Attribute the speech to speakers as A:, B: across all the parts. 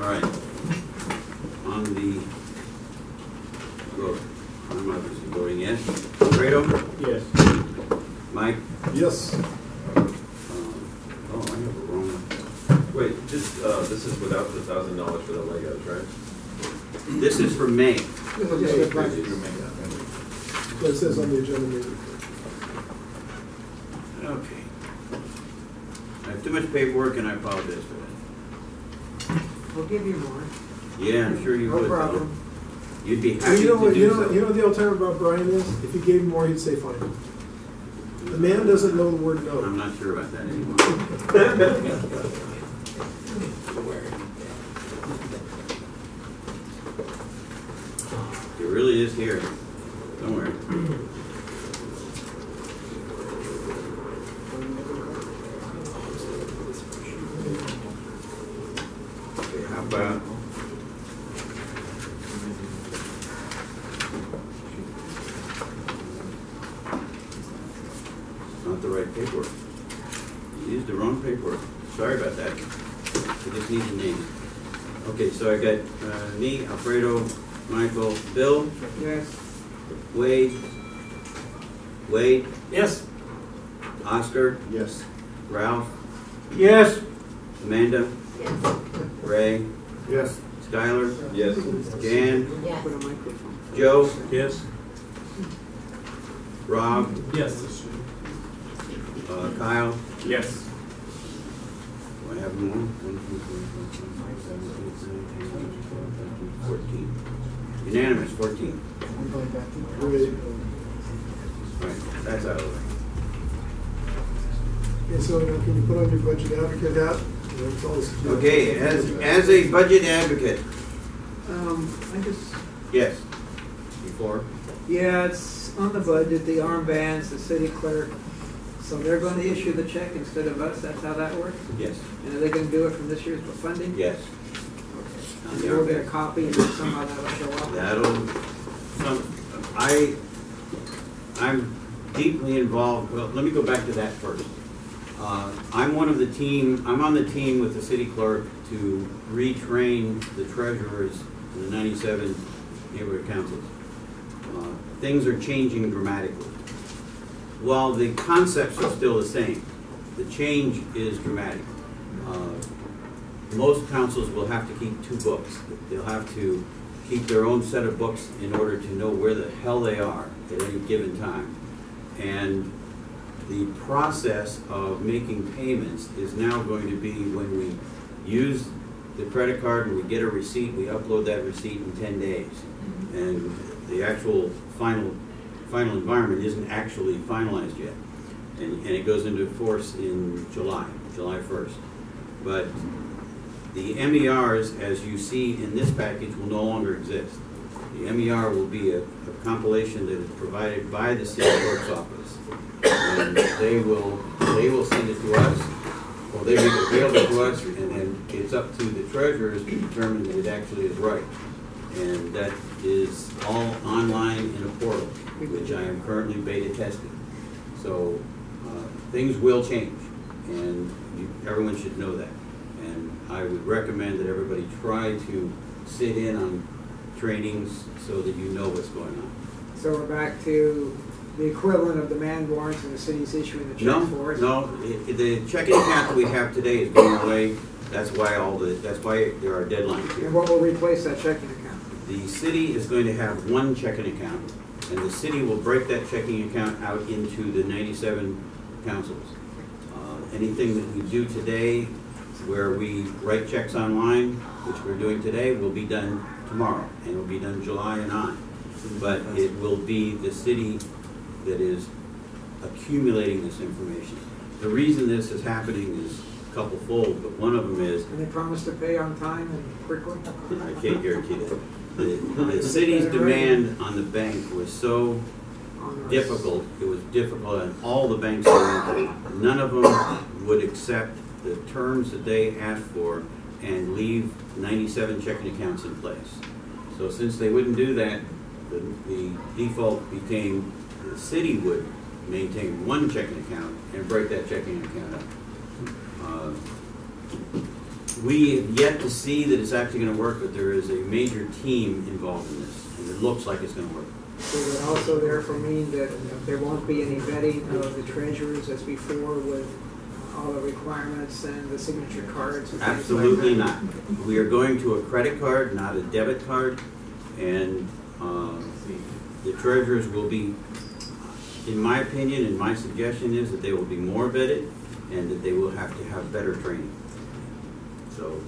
A: right. On the vote, I'm obviously voting yes. Fredo?
B: Yes.
A: Mike?
C: Yes.
A: Oh, I have a wrong.
D: Wait, this is without the $1,000 for the Legos, right?
A: This is for May.
C: That's what it says on the agenda meeting.
A: Okay. I have too much paperwork and I apologize for that.
E: We'll give you more.
A: Yeah, I'm sure you would.
E: No problem.
A: You'd be
C: You
A: happy
C: know
A: to
C: what?
A: do
C: You
A: so.
C: know what the alternative about Brian is? If you gave him more, he'd say fine. The man doesn't know the word no.
A: I'm not sure about that anymore. It really is here. Don't worry. Okay, how about not the right paperwork. You used the wrong paperwork. Sorry about that. I just need the name. Okay, so I got me, Alfredo, Michael, Bill,
E: Yes.
A: Wade,
B: Yes.
A: Oscar,
C: Yes.
A: Ralph,
B: Yes.
A: Amanda,
F: Yes.
A: Ray,
C: Yes.
A: Skylar,
D: Yes.
A: Jan,
F: Yes.
E: Put a microphone.
A: Joe,
B: Yes.
A: Rob,
B: Yes.
A: Kyle.
B: Yes.
A: Do I have more? 1, 2, 3, 4, 5, 6, 7, 8, 9, 10, 11, 12, 13, 14. Unanimous, 14.
C: Great.
A: All right, that's out of the way.
C: Okay, so now can you put on your budget advocate hat?
A: Okay, as a budget advocate,
E: I just,
A: yes. Before?
E: yeah, it's on the budget, the armbands, the city clerk. So they're going to issue the check instead of us, that's how that works?
A: Yes.
E: And are they going to do it from this year's funding?
A: Yes.
E: Okay. And we'll get a copy and then somehow that'll show up?
A: I'm deeply involved. Well, let me go back to that first. I'm on the team with the city clerk to retrain the treasurers in the 97 neighborhood councils. Things are changing dramatically. While the concepts are still the same, the change is dramatic. Most councils will have to keep 2 books. They'll have to keep their own set of books in order to know where the hell they are at any given time. And the process of making payments is now going to be when we use the credit card and we get a receipt, we upload that receipt in 10 days. And the actual final environment isn't actually finalized yet. And it goes into force in July 1st. But the MERs, as you see in this package, will no longer exist. The MER will be a compilation that is provided by the city clerk's office. And they will send it to us, or they make it available to us, and then it's up to the treasurers to determine that it actually is right. And that is all online in a portal, which I am currently beta testing. So things will change, and everyone should know that. And I would recommend that everybody try to sit in on trainings so that you know what's going on.
E: So we're back to the equivalent of demand warrants and the city's issuing the check for us?
A: No, the checking account that we have today is going away. That's why there are deadlines here.
E: And what will replace that checking account?
A: The city is going to have 1 checking account, and the city will break that checking account out into the 97 councils. Anything that we do today where we write checks online, which we're doing today, will be done tomorrow, and it will be done July and on. But it will be the city that is accumulating this information. The reason this is happening is a couple-fold, but one of them is,
E: And they promise to pay on time and quickly?
A: I can't guarantee that. The city's demand on the bank was so difficult, it was difficult, and all the banks, none of them would accept the terms that they asked for and leave 97 checking accounts in place. So since they wouldn't do that, the default became the city would maintain 1 checking account and break that checking account up. We have yet to see that it's actually gonna work, but there is a major team involved in this, and it looks like it's gonna work.
E: So it also therefore mean that there won't be any vetting of the treasurers as before with all the requirements and the signature cards? And things like
A: Absolutely
E: that?
A: not. We are going to a credit card, not a debit card, and the treasurers will be, in my opinion, and my suggestion is that they will be more vetted and that they will have to have better training. So,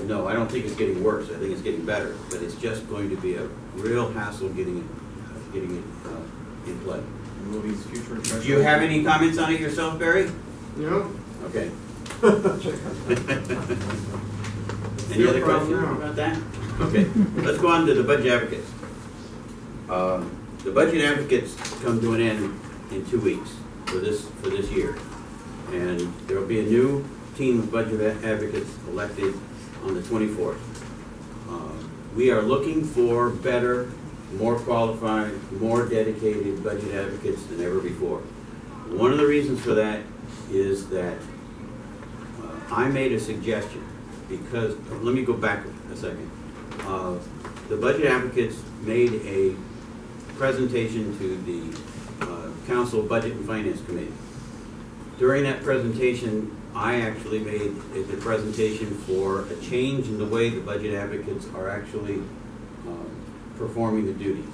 A: no, I don't think it's getting worse. I think it's getting better, but it's just going to be a real hassle getting it in play.
D: And will these future treasurers?
A: Do you have any comments on it yourself, Barry?
C: No?
A: Okay. Any other questions about that? Okay, let's go on to the budget advocates. The budget advocates come to an end in 2 weeks for this year. And there will be a new team of budget advocates elected on the 24th. We are looking for better, more qualified, more dedicated budget advocates than ever before. One of the reasons for that is that I made a suggestion because, let me go back a second. The budget advocates made a presentation to the Council Budget and Finance Committee. During that presentation, I actually made the presentation for a change in the way the budget advocates are actually performing the duties.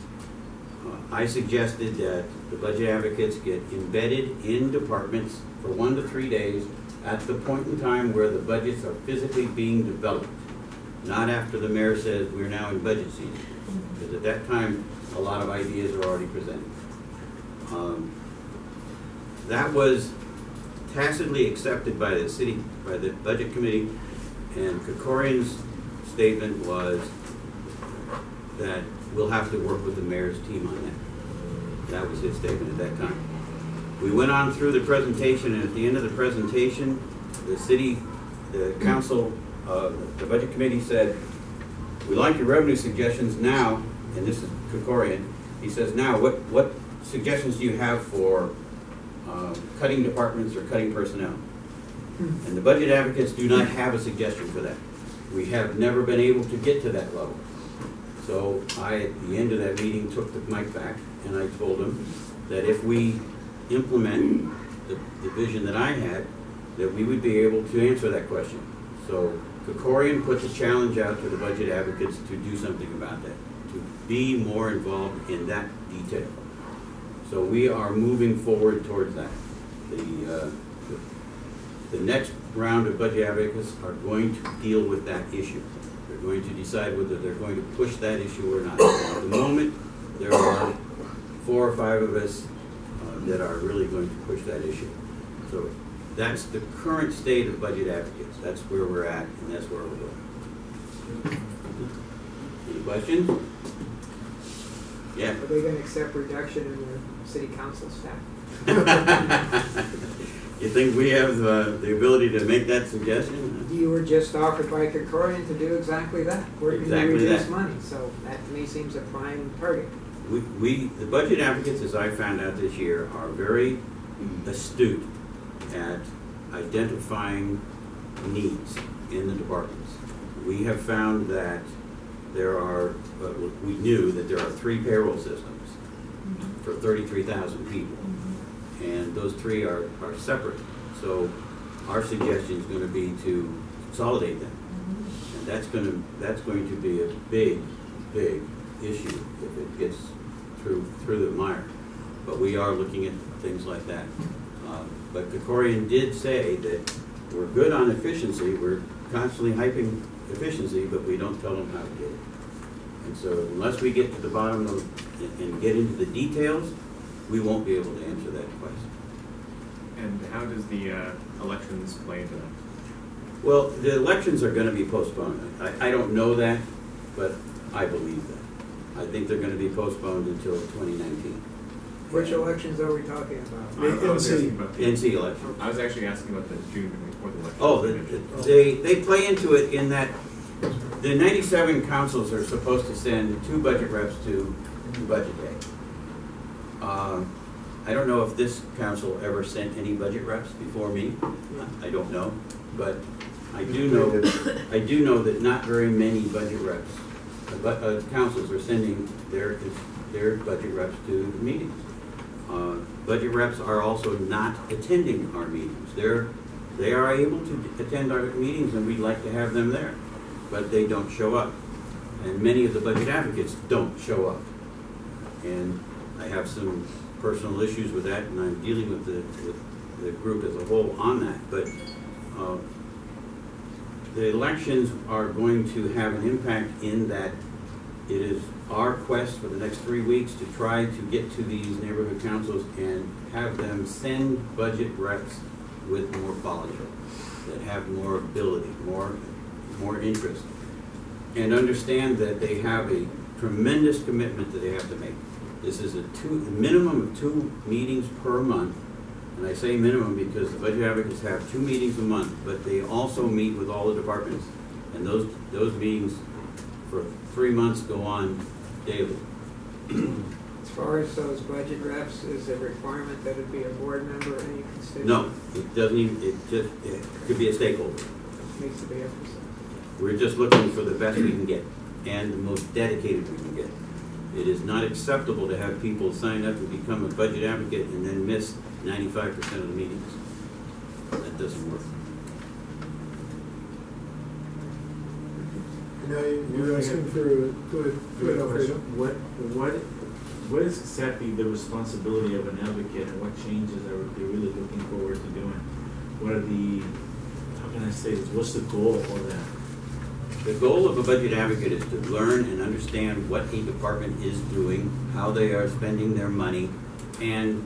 A: I suggested that the budget advocates get embedded in departments for 1 to 3 days at the point in time where the budgets are physically being developed, not after the mayor says we're now in budget season, because at that time a lot of ideas are already presented. That was tacitly accepted by the city, by the budget committee, and Krikorian's statement was that we'll have to work with the mayor's team on that. That was his statement at that time. We went on through the presentation, and at the end of the presentation, the council, the budget committee said, we like your revenue suggestions now, and this is Krikorian, he says, now what suggestions do you have for cutting departments or cutting personnel? And the budget advocates do not have a suggestion for that. We have never been able to get to that level. So I, at the end of that meeting, took the mic back and I told them that if we implement the vision that I had, that we would be able to answer that question. So Krikorian put the challenge out to the budget advocates to do something about that, to be more involved in that detail. So we are moving forward towards that. The next round of budget advocates are going to deal with that issue. They're going to decide whether they're going to push that issue or not. At the moment, there are 4 or 5 of us that are really going to push that issue. So that's the current state of budget advocates. That's where we're at, and that's where we're going. Any questions? Yeah.
E: Are they going to accept reduction in their city council staff?
A: You think we have the ability to make that suggestion?
E: You were just offered by Krikorian to do exactly that. Where can
A: Exactly
E: you reduce
A: that.
E: money? So that to me seems a prime target.
A: The budget advocates, as I found out this year, are very astute at identifying needs in the departments. We have found that there are, we knew that there are 3 payroll systems for 33,000 people. And those 3 are separate. So our suggestion is going to be to consolidate them. And that's going to be a big issue if it gets through the mire. But we are looking at things like that. But Krikorian did say that we're good on efficiency. We're constantly hyping efficiency, but we don't tell them how to get it. And so unless we get to the bottom of and get into the details, we won't be able to answer that question.
B: And how does the elections play into that?
A: Well, the elections are going to be postponed. I don't know that, but I believe that. I think they're going to be postponed until 2019.
E: Which elections are we talking about?
C: The
B: I was
C: NC.
B: asking about the-
A: NC election.
B: I was actually asking about the June 24th election.
A: Oh, they play into it in that the 97 councils are supposed to send 2 budget reps to budget day. I don't know if this council ever sent any budget reps before me. I don't know, but I do know that not very many budget reps, councils are sending their budget reps to the meetings. Budget reps are also not attending our meetings. They are able to attend our meetings, and we'd like to have them there, but they don't show up. And many of the budget advocates don't show up. And I have some personal issues with that, and I'm dealing with the group as a whole on that. But the elections are going to have an impact in that it is our quest for the next 3 weeks to try to get to these neighborhood councils and have them send budget reps with more quality, that have more ability, more interest, and understand that they have a tremendous commitment that they have to make. This is a minimum of 2 meetings per month, and I say minimum because the budget advocates have 2 meetings a month, but they also meet with all the departments, and those meetings for 3 months go on daily.
E: As far as those budget reps, is a requirement that it be a board member or any constituent?
A: No, it doesn't even, it could be a stakeholder.
E: Needs to be emphasized.
A: We're just looking for the best we can get and the most dedicated we can get. It is not acceptable to have people sign up and become a budget advocate and then miss 95% of the meetings. That doesn't work.
C: Now you're asking for, go ahead, Alfredo.
F: What is exactly the responsibility of an advocate, and what changes are they really looking forward to doing? What are the, how can I say this, what's the goal for that?
A: The goal of a budget advocate is to learn and understand what a department is doing, how they are spending their money, and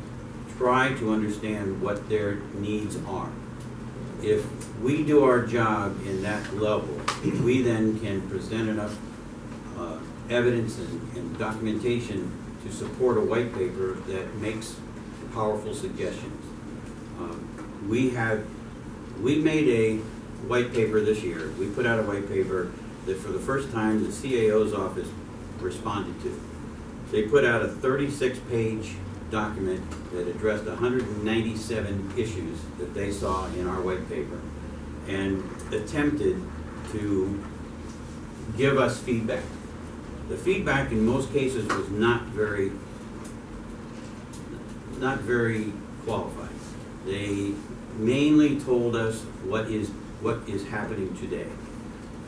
A: try to understand what their needs are. If we do our job in that level, we then can present enough evidence and documentation to support a white paper that makes powerful suggestions. We made a white paper this year. We put out a white paper that for the first time the CAO's office responded to. They put out a 36-page document that addressed 197 issues that they saw in our white paper and attempted to give us feedback. The feedback in most cases was not very qualified. They mainly told us what is happening today.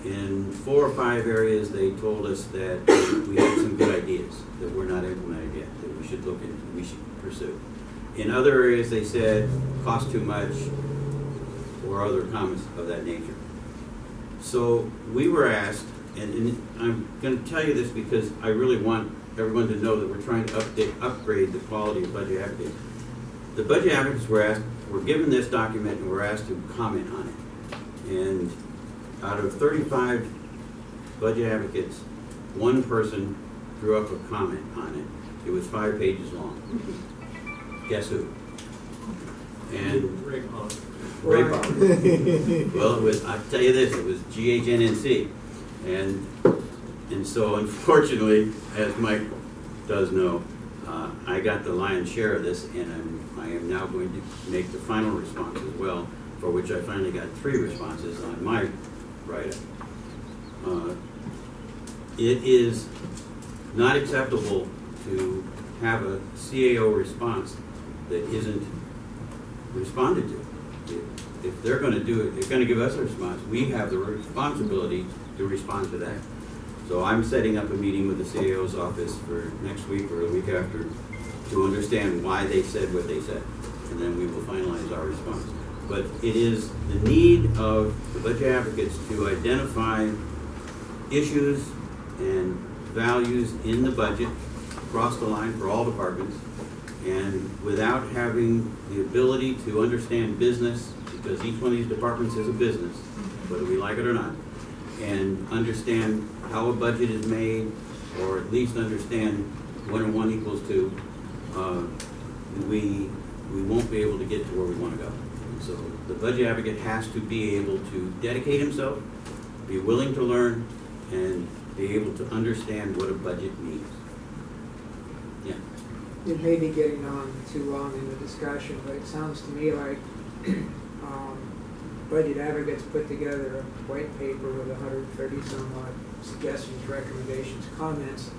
A: In 4 or 5 areas, they told us that we had some good ideas that were not implemented yet, that we should look into, we should pursue. In other areas, they said, cost too much, or other comments of that nature. So we were asked, and I'm going to tell you this because I really want everyone to know that we're trying to upgrade the quality of budget advocates. The budget advocates were given this document and were asked to comment on it. And out of 35 budget advocates, 1 person drew up a comment on it. It was 5 pages long. Guess who? And Ray Powell. Well, it was, I'll tell you this, it was GHNNC. And so unfortunately, as Mike does know, I got the lion's share of this, and I am now going to make the final response as well, for which I finally got 3 responses on my write-up. It is not acceptable to have a CAO response that isn't responded to. If they're going to do it, they're going to give us a response. We have the responsibility to respond to that. So I'm setting up a meeting with the CAO's office for next week or the week after to understand why they said what they said, and then we will finalize our response. But it is the need of the budget advocates to identify issues and values in the budget across the line for all departments, and without having the ability to understand business, because each one of these departments is a business, whether we like it or not, and understand how a budget is made, or at least understand 1 and 1 equals 2, we won't be able to get to where we want to go. And so the budget advocate has to be able to dedicate himself, be willing to learn, and be able to understand what a budget means. Yeah.
E: It may be getting on too long in the discussion, but it sounds to me like Budget Advocates put together a white paper with 130 some odd suggestions, recommendations, comments.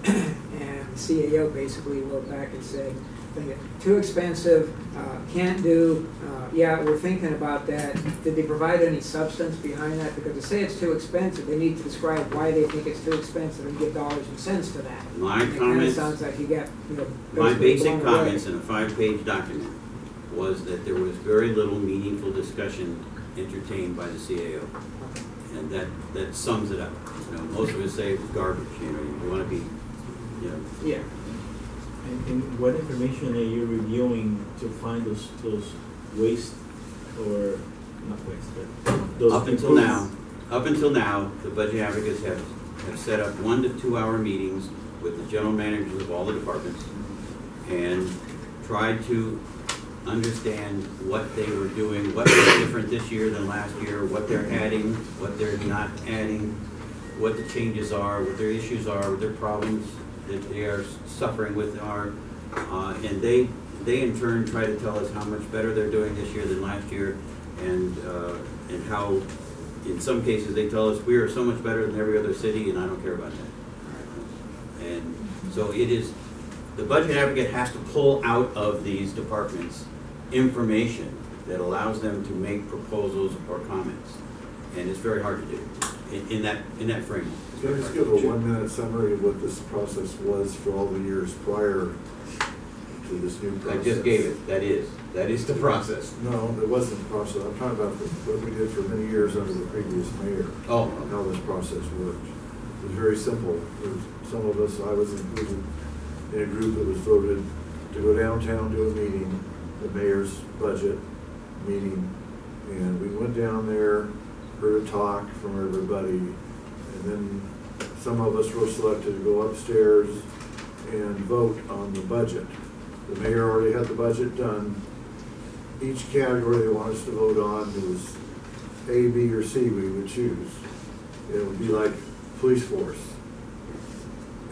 E: And the CAO basically wrote back and said, too expensive, can't do, yeah, we're thinking about that. Did they provide any substance behind that? Because to say it's too expensive, they need to describe why they think it's too expensive and give dollars and cents to that.
A: My
E: And it
A: comments,
E: sounds like you got,
A: my
E: basically
A: basic
E: blown away.
A: comments in a 5-page document was that there was very little meaningful discussion entertained by the CAO. And that sums it up. You know, most of us say it was garbage, you know, you want to be, you know.
E: Yeah.
F: And what information are you reviewing to find those waste or, not waste, but those
A: Up until now, the budget advocates have set up 1 to 2 hour meetings with the general managers of all the departments and tried to understand what they were doing, what was different this year than last year, what they're adding, what they're not adding, what the changes are, what their issues are, what their problems that they are suffering with are, and they in turn try to tell us how much better they're doing this year than last year, and how, in some cases, they tell us we are so much better than every other city, and I don't care about that. And so it is, the budget advocate has to pull out of these departments information that allows them to make proposals or comments, and it's very hard to do in that framework.
G: Can I just give a 1-minute summary of what this process was for all the years prior to this new process?
A: I just gave it. That is the process.
G: No, it wasn't the process. I'm talking about what we did for many years under the previous mayor.
A: Oh.
G: And how this process worked. It was very simple. There was some of us, I was included in a group that was voted to go downtown to a meeting, the mayor's budget meeting, and we went down there, heard a talk from everybody, and then some of us were selected to go upstairs and vote on the budget. The mayor already had the budget done. Each category they wanted us to vote on, it was A, B, or C we would choose. It would be like police force.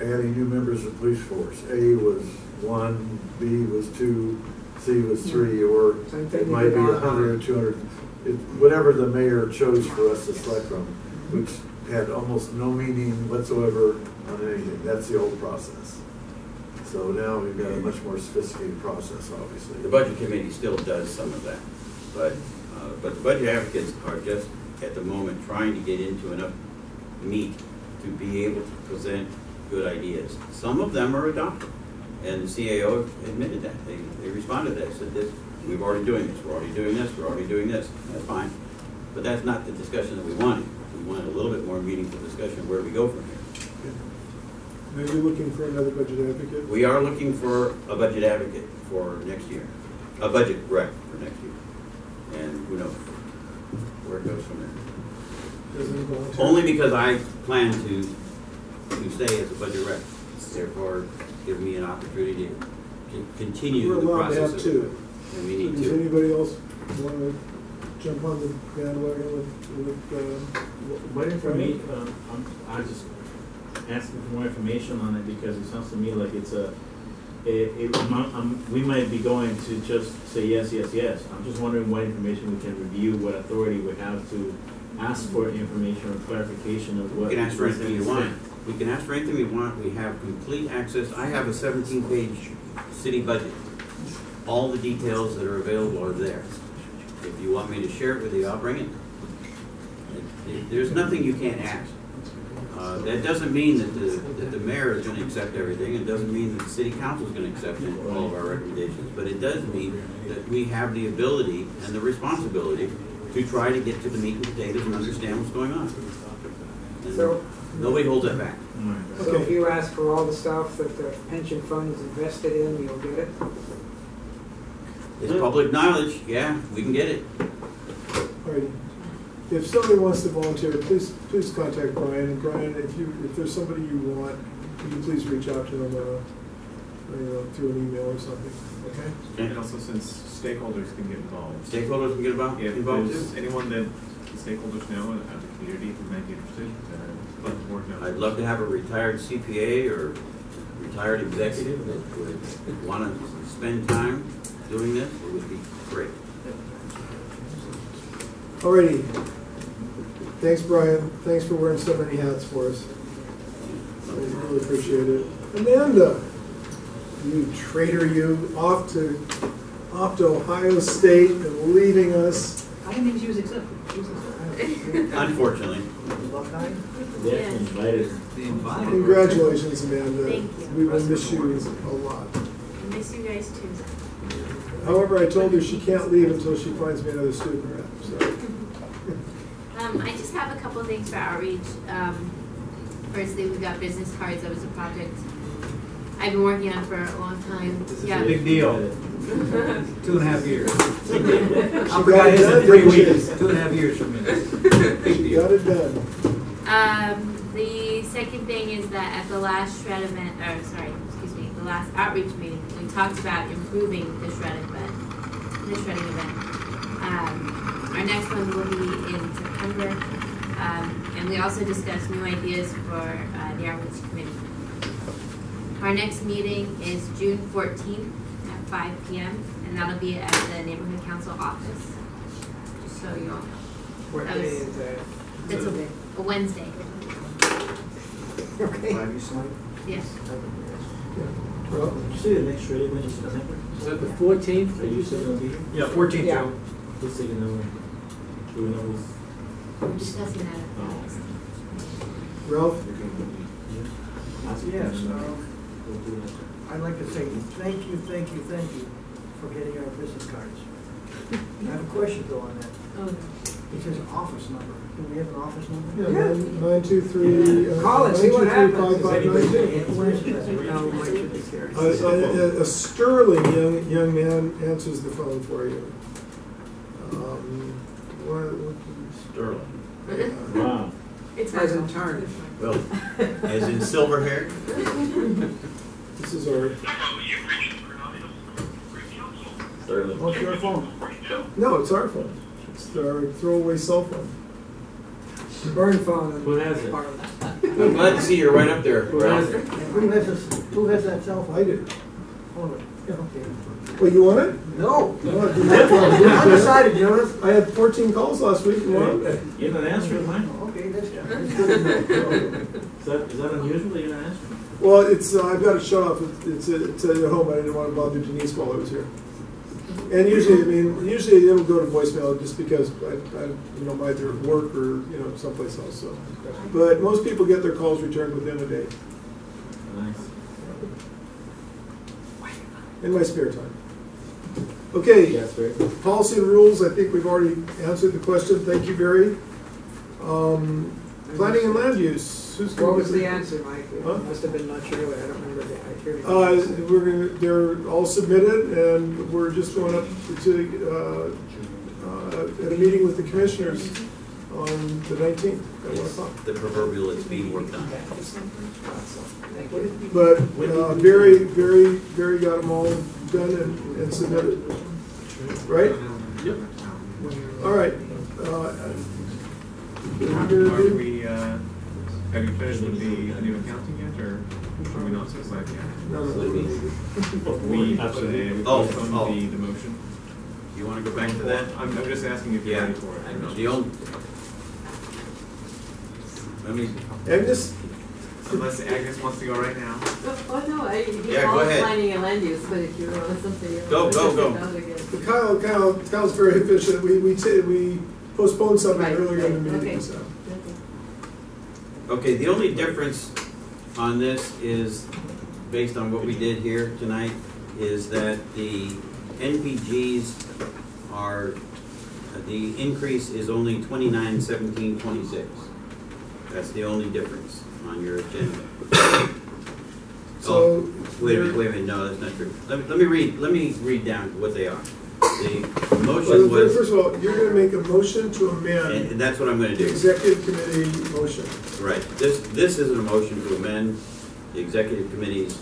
G: Adding new members of police force. A was 1, B was 2, C was 3, or it might be 100 or 200. Whatever the mayor chose for us to select from, which had almost no meaning whatsoever on anything. That's the old process. So now we've got a much more sophisticated process, obviously.
A: The budget committee still does some of that, but the budget advocates are just at the moment trying to get into enough meat to be able to present good ideas. Some of them are adopted, and the CAO admitted that. They responded to that, said this, we're already doing this, we're already doing this, we're already doing this. That's fine, but that's not the discussion that we wanted. We wanted a little bit more meaningful discussion where we go from here.
C: Are you looking for another budget advocate?
A: We are looking for a budget advocate for next year, a budget rep for next year, and who knows where it goes from there.
C: Does any volunteer?
A: Only because I plan to stay as a budget rep, therefore give me an opportunity to continue
C: We're
A: the
C: allowed to
A: process.
C: have two.
A: And we
C: So
A: need
C: does
A: to.
C: anybody else want to jump on the bandwagon with
F: What information, I'm just asking for more information on it because it sounds to me like it's we might be going to just say yes, yes, yes. I'm just wondering what information we can review, what authority we have to ask for information or clarification of what.
A: We can ask for anything you want.
F: saying.
A: We can ask for anything we want. We have complete access. I have a 17-page city budget. All the details that are available are there. If you want me to share it with you, I'll bring it. There's nothing you can't ask. That doesn't mean that the mayor is going to accept everything. It doesn't mean that the city council is going to accept all of our recommendations. But it does mean that we have the ability and the responsibility to try to get to the meat and potatoes and understand what's going on. And
E: So-
A: nobody holds that back.
E: So if you ask for all the stuff that the pension fund is invested in, you'll get it?
A: It's public knowledge. Yeah, we can get it.
C: all right. If somebody wants to volunteer, please contact Brian. And Brian, if there's somebody you want, can you please reach out to them through an email or something, okay?
B: And also, since stakeholders can get involved.
A: Stakeholders can get involved
B: If
A: too.
B: there's anyone that the stakeholders know out of the community who might be interested, let the board know.
A: I'd love to have a retired CPA or retired executive that would want to spend time doing this. It would be great.
C: Alrighty. Thanks, Brian. Thanks for wearing so many hats for us. I really appreciate it. Amanda, you traitor, you off to Ohio State and leaving us.
E: I didn't think she was accepted. She was accepted.
A: Unfortunately.
F: They actually invited her.
C: Congratulations, Amanda.
H: Thank you.
C: We will miss you a lot.
H: I miss you guys too.
C: However, I told her she can't leave until she finds me another student rep. So.
H: I just have a couple things for outreach. Firstly, we've got business cards. That was a project I've been working on for a long time.
A: This is a big deal.
I: 2.5 years.
C: She
I: I forgot his in 3 weeks. 2.5 years for me. Big
C: She
I: deal.
C: got it done.
H: The second thing is that at the last shred event, the last outreach meeting, we talked about improving the shredding event. Our next one will be in September, and we also discussed new ideas for the outreach committee. Our next meeting is June 14th at 5 p.m. and that'll be at the neighborhood council office. Just so you all know.
E: What
H: That
E: day
H: was-
E: is that?
H: It's a Wednesday.
E: Okay.
H: Yes.
C: Well,
F: Did you say the next shredding went in September?
I: Is that the 14th?
F: Are you saying it'll be here?
I: Yeah, 14th,
E: Yeah.
I: Joe.
F: Who's taking over? Do we know who's?
H: We're discussing that.
F: Oh.
C: Ralph?
J: Yes,
F: We'll do that.
J: I'd like to say thank you for getting our business cards. I have a question though on that.
H: Oh, no.
J: It says office number. Do we have an office number?
C: Yeah, 923.
E: Call it, see what happens.
C: 923-5592.
J: Where is it?
E: No, Mike should be carried.
C: A sterling young man answers the phone for you.
A: Sterling.
F: Wow.
H: It's
E: As in
H: not-
E: turn.
A: Well, as in silver hair?
C: This is our,
D: Sterling.
J: What's your phone?
C: no, it's our phone. It's our throwaway cell phone.
E: Burn phone.
F: Who has it?
A: I'm glad to see you're right up there,
F: Who has
A: Ralph.
F: it?
J: Who has that cell phone?
C: I do.
J: Hold it. Okay.
C: Well, you want it?
J: No.
C: No, I do not want it.
J: Undecided, Jonas.
C: I had 14 calls last week. You want it?
F: You're not answering mine?
J: Okay, that's good to know.
F: Is that unusual that you're not answering?
C: Well, it's I've got it shut off. It's at home. I didn't want to bother Denise while I was here. And usually it'll go to voicemail just because I'm either at work or someplace else. So, but most people get their calls returned within a day
F: Nice.
C: in my spare time. Okay,
F: Yes, very.
C: policy and rules. I think we've already answered the question. Thank you, Barry. Planning and land use. Who's
E: What was the answer, Mike? It
C: Huh?
E: must have been much earlier. I don't remember the hearing.
C: They're all submitted, and we're just going up to at a meeting with the commissioners on the 19th at 1 o'clock.
A: The proverbial it's being worked on.
E: Thank you.
C: But Barry got them all done and submitted. Right?
A: Yep.
C: All right.
B: Are we, have you finished with the new accounting yet, or are we not so excited yet?
C: No.
B: We
F: Absolutely.
B: postponed the motion.
A: You want to go back to that?
B: I'm just asking if you're
A: Yeah.
B: ready for it.
A: The only, let me,
C: Agnes?
B: Unless Agnes wants to go right now.
K: Oh, no, he's
A: Yeah, go
K: all
A: ahead.
K: planning and land use, but if you want something else.
A: Go.
C: Kyle's very efficient. We postponed something
K: Right,
C: earlier in the
K: right,
C: meeting.
K: okay.
C: So.
A: okay, the only difference on this is, based on what we did here tonight, is that the NPGs are, the increase is only 291726. That's the only difference on your agenda.
C: So
A: Wait a minute, no, that's not true. Let me read down what they are. The motion was,
C: first of all, you're going to make a motion to amend
A: and that's what I'm going to
C: the
A: do.
C: executive committee motion.
A: Right, this isn't a motion to amend the executive committee's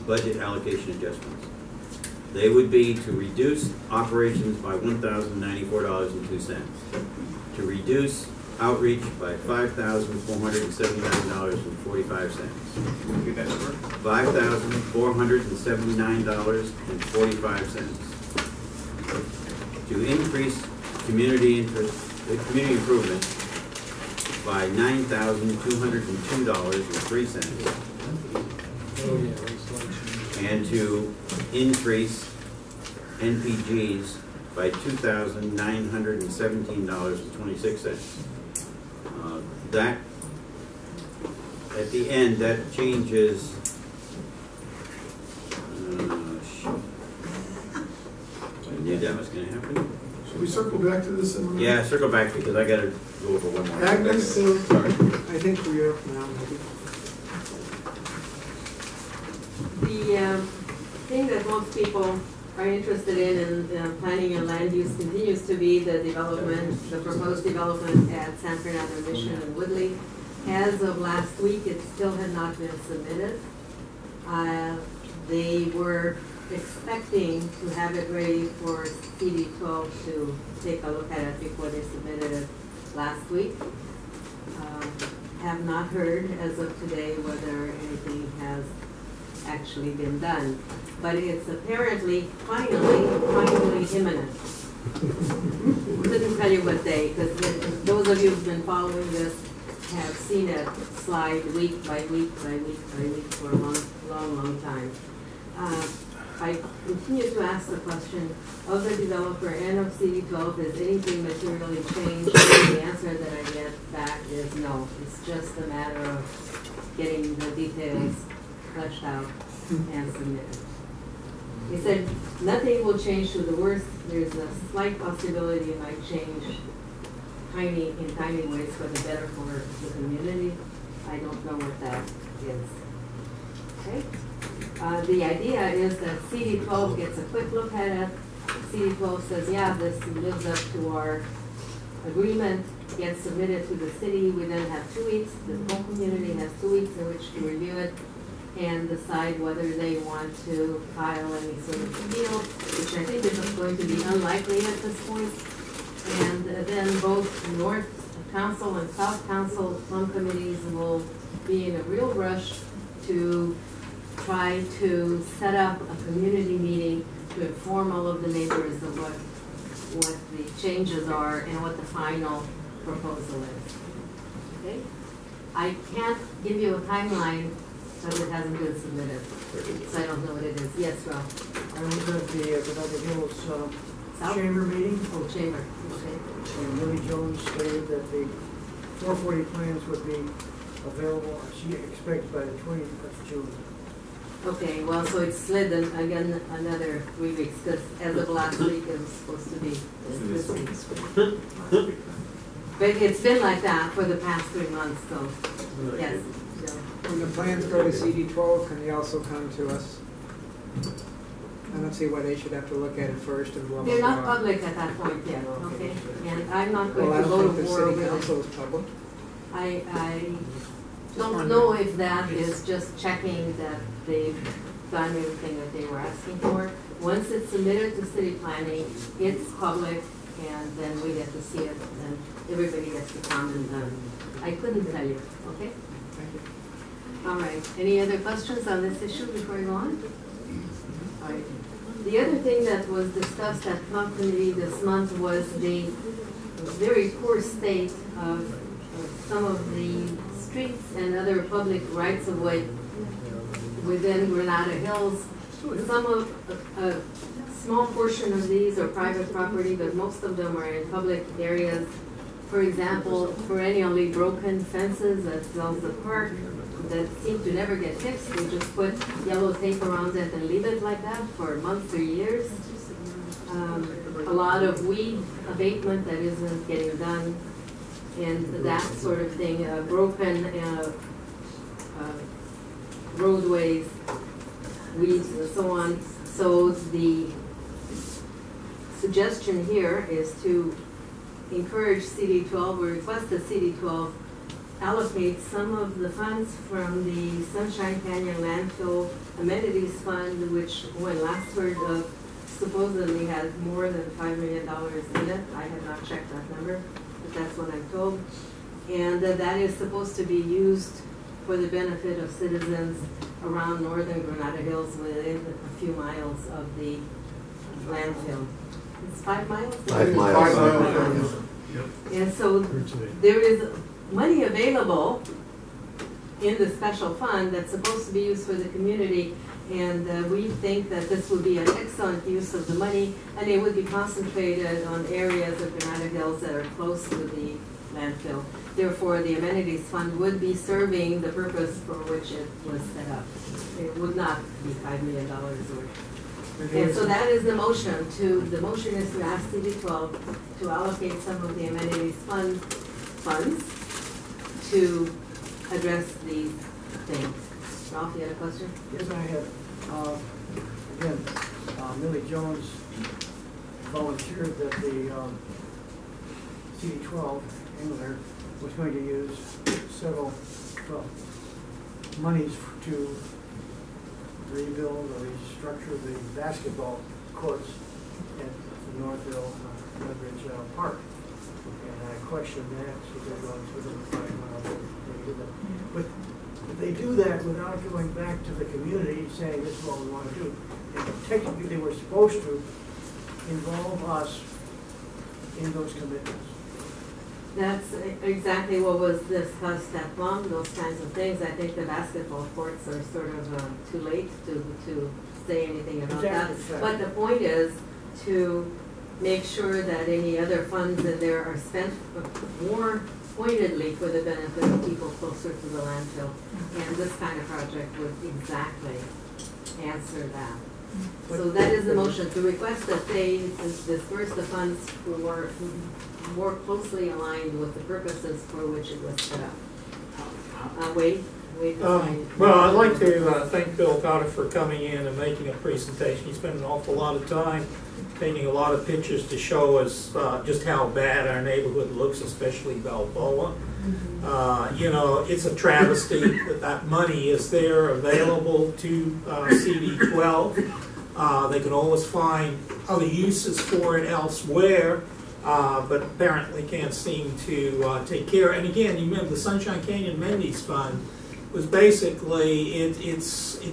A: budget allocation adjustments. They would be to reduce operations by $1,094.02, to reduce outreach by $5,479.45,
B: Get that number?
A: $5,479.45, to increase community improvement by $9,202.03. And to increase NPGs by $2,917.26. That, at the end, that changes, I knew that was gonna happen.
C: Should we circle back to this in a minute?
A: Yeah, circle back because I gotta go over one more.
C: Agnes,
A: Sorry.
E: I think we're up now, maybe.
K: The thing that most people are interested in planning and land use continues to be the development, the proposed development at San Fernando Mission and Woodley. As of last week, it still had not been submitted. They were expecting to have it ready for CD12 to take a look at it before they submitted it last week. Have not heard as of today whether anything has actually been done. But it's apparently finally imminent. Couldn't tell you what day, because those of you who've been following this have seen it slide week by week by week by week for a long time. I continue to ask the question of the developer and of CD12, has anything materially changed? And the answer that I get back is no. It's just a matter of getting the details fleshed out and submitted. He said nothing will change to the worst. There's a slight possibility it might change in tiny ways for the better for the community. I don't know what that is. Okay. The idea is that CD12 gets a quick look at it. CD12 says, yeah, this lives up to our agreement, gets submitted to the city. We then have 2 weeks. The whole community has 2 weeks in which to review it and decide whether they want to file any sort of appeal, which I think is going to be unlikely at this point. And then both North Council and South Council plum committees will be in a real rush to try to set up a community meeting to inform all of the neighbors of what the changes are and what the final proposal is. Okay? I can't give you a timeline because it hasn't been submitted, so I don't know what it is. Yes, Rob?
J: I was at the Granada Hills
K: South?
J: Chamber meeting,
K: Oh, Chamber. Okay.
J: and Lily Jones stated that the 440 plans would be available, she expects by the 20th of June.
K: Okay, well, so it's slid again another 3 weeks, because as of last week, it was supposed to be this week. But it's been like that for the past 3 months, so, yes. So.
E: When the plans go to CD12, can they also come to us? I don't see why they should have to look at it first and blah, blah,
K: They're
E: blah.
K: not public at that point yet, okay? And I'm not going
E: Well, I
K: to go
E: don't
K: to
E: think the
K: war
E: city
K: over
E: council
K: this.
E: is public.
K: I don't know if that is just checking that they've done everything that they were asking for. Once it's submitted to city planning, it's public, and then we get to see it, and everybody gets to comment on it. I couldn't tell you, okay?
E: Thank you.
K: All right, any other questions on this issue before we go on? All right. The other thing that was discussed at Plum Committee this month was the very poor state of some of the streets and other public rights-of-way within Granada Hills. Some of, a small portion of these are private property, but most of them are in public areas. For example, perennially broken fences at Zelza Park that seem to never get fixed. They just put yellow tape around it and leave it like that for months or years. A lot of weed abatement that isn't getting done, and that sort of thing. Broken roadways, weeds, and so on. So the suggestion here is to encourage CD12, or request that CD12 allocate some of the funds from the Sunshine Canyon Landfill Amenities Fund, which when last heard of supposedly has more than $5 million in it. I have not checked that number, but that's what I'm told. And that is supposed to be used for the benefit of citizens around northern Granada Hills within a few miles of the landfill. It's 5 miles?
G: 5 miles.
C: 5 miles.
K: And so there is money available in the special fund that's supposed to be used for the community, and we think that this would be an excellent use of the money, and it would be concentrated on areas of Granada Hills that are close to the landfill. Therefore, the amenities fund would be serving the purpose for which it was set up. It would not be $5 million worth. And so that is the motion. The motion is to ask CD12 to allocate some of the amenities funds to address these things. Ralph, you had a question?
J: Yes, I have. Again, Millie Jones volunteered that the CD12 Engler was going to use several monies to rebuild or restructure the basketball courts at the Northville Leverage Park. And I questioned that, so they're going to the 5 miles. But they do that without going back to the community saying this is what we want to do. And technically, they were supposed to involve us in those commitments.
K: That's exactly what was discussed at Plum, those kinds of things. I think the basketball courts are sort of too late to say anything about that. But the point is to make sure that any other funds in there are spent more pointedly for the benefit of people closer to the landfill. And this kind of project would exactly answer that. So that is the motion, to request that they disperse the funds for more closely aligned with the purposes for which it was set up. Wade?
L: Well, I'd like to thank Bill Cotter for coming in and making a presentation. He spent an awful lot of time taking a lot of pictures to show us just how bad our neighborhood looks, especially Balboa. You know, it's a travesty that that money is there available to CD12. They can always find other uses for it elsewhere, but apparently can't seem to take care. And again, you remember the Sunshine Canyon Amenities Fund was basically, it's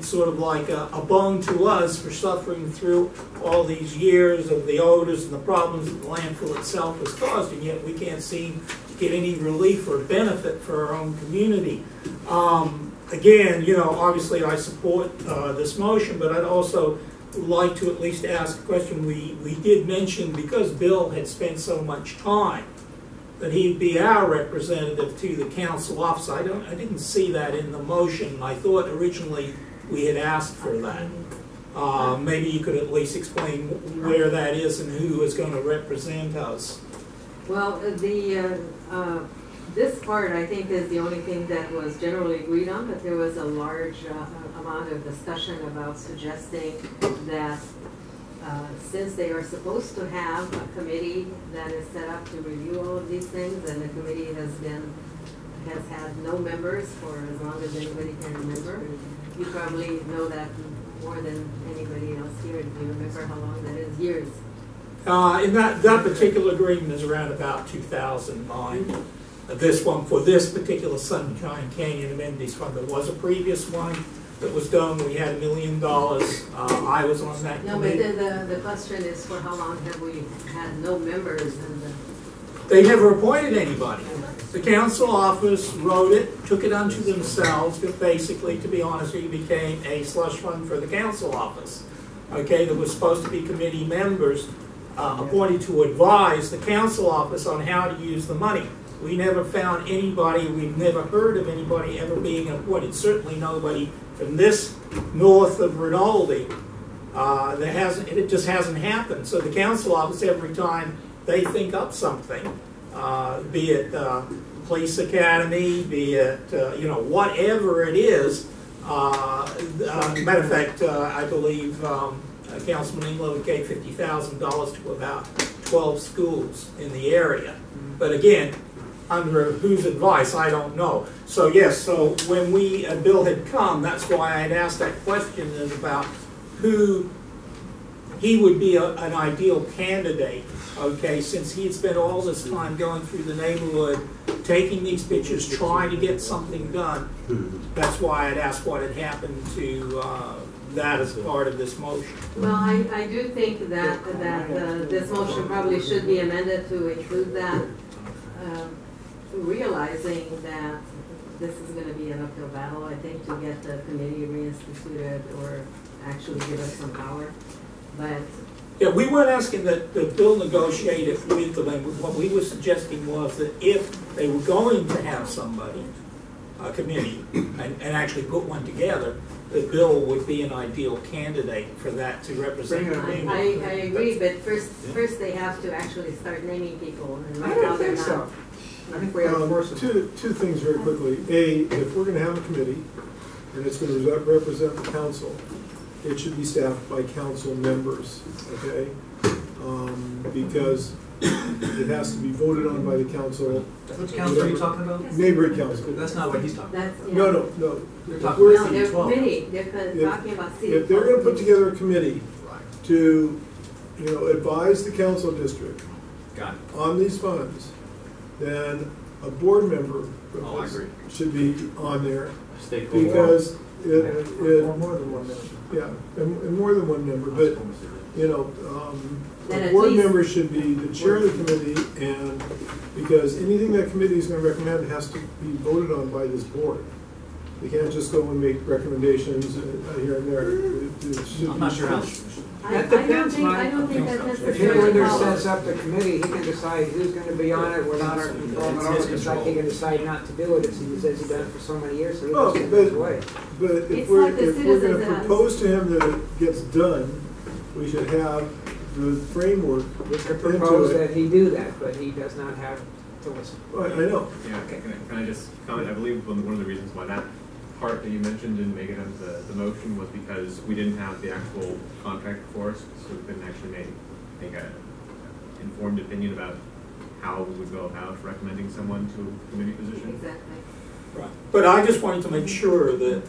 L: sort of like a bone to us for suffering through all these years of the odors and the problems that the landfill itself has caused, and yet we can't seem to get any relief or benefit for our own community. Again, you know, obviously I support this motion, but I'd also like to at least ask a question. We did mention, because Bill had spent so much time, that he'd be our representative to the council office. I didn't see that in the motion. I thought originally we had asked for that. Maybe you could at least explain where that is and who is going to represent us.
K: Well, this part, I think, is the only thing that was generally agreed on, but there was a large amount of discussion about suggesting that since they are supposed to have a committee that is set up to review all of these things, and the committee has had no members for as long as anybody can remember. You probably know that more than anybody else here. Do you remember how long that is? Years.
L: In that particular agreement is around about 2009. This one, for this particular Sunshine Canyon Amenities Fund, there was a previous one that was done. We had $1 million. I was on that committee.
K: No, but the question is, for how long have we had no members?
L: They never appointed anybody. The council office wrote it, took it unto themselves, but basically, to be honest with you, became a slush fund for the council office. Okay, there was supposed to be committee members appointed to advise the council office on how to use the money. We never found anybody, we've never heard of anybody ever being appointed, certainly nobody from this north of Rinaldi. It just hasn't happened. So the council office, every time they think up something, be it police academy, be it you know, whatever it is. Matter of fact, I believe Councilman England gave $50,000 to about 12 schools in the area. But again, under whose advice, I don't know. So yes, so when Bill had come, that's why I had asked that question, is about who he would be an ideal candidate, okay, since he had spent all this time going through the neighborhood, taking these pictures, trying to get something done. That's why I'd asked what had happened to that as part of this motion.
K: Well, I do think that this motion probably should be amended to include that, realizing that this is going to be an uphill battle, I think, to get the committee reinstituted or actually give us some power. But
L: Yeah, we weren't asking that the bill negotiate it with them. What we were suggesting was that if they were going to have somebody, a committee, and actually put one together, the bill would be an ideal candidate for that to represent the community.
K: I agree, but first they have to actually start naming people. And
E: I
K: right now
E: don't
K: they're
E: think
K: not.
E: so. I think we have to force them.
C: Two things very quickly. A, if we're gonna have a committee, and it's gonna represent the council, it should be staffed by council members, okay? Because it has to be voted on by the council.
I: Which council are you talking about?
C: Neighborhood council.
I: That's not what he's talking about.
K: That's, yeah.
C: No.
I: You're
C: If
I: talking
C: we're-
I: about
K: No, they're
I: C12.
K: committee, they're talking about city.
C: If they're gonna put together a committee to, advise the council district
I: Got it.
C: on these funds, then a board member
I: Oh, I agree.
C: should be on there,
F: Stakeholder.
C: because
J: Or more than 1 minute.
C: yeah, and more than one member, but,
K: Then
C: a
K: at
C: board
K: least-
C: member should be the chair of the committee, and, because anything that committee is gonna recommend has to be voted on by this board. They can't just go and make recommendations here and there. It should
I: I'm not
C: be-
I: sure how.
E: That depends,
K: I don't think that's
E: If
K: necessarily
E: Hinlander
K: follows.
E: sets up the committee, he can decide who's gonna be on it without our control at all.
I: It's his
E: Just like he
I: control.
E: can decide not to do it if he says he's done it for so many years, so he
C: Well,
E: just gets his way.
C: But
K: It's
C: if we're,
K: like the
C: if we're
K: citizens
C: gonna
K: ask.
C: propose to him that it gets done, we should have the framework
E: We could
C: into
E: propose
C: it.
E: that he do that, but he does not have to listen.
C: I know.
B: Yeah, can I just comment? I believe one of the reasons why that part that you mentioned didn't make it into the motion was because we didn't have the actual contract for us, so we couldn't actually make an informed opinion about how we would go about recommending someone to a committee position.
K: Exactly.
L: Right. But I just wanted to make sure that,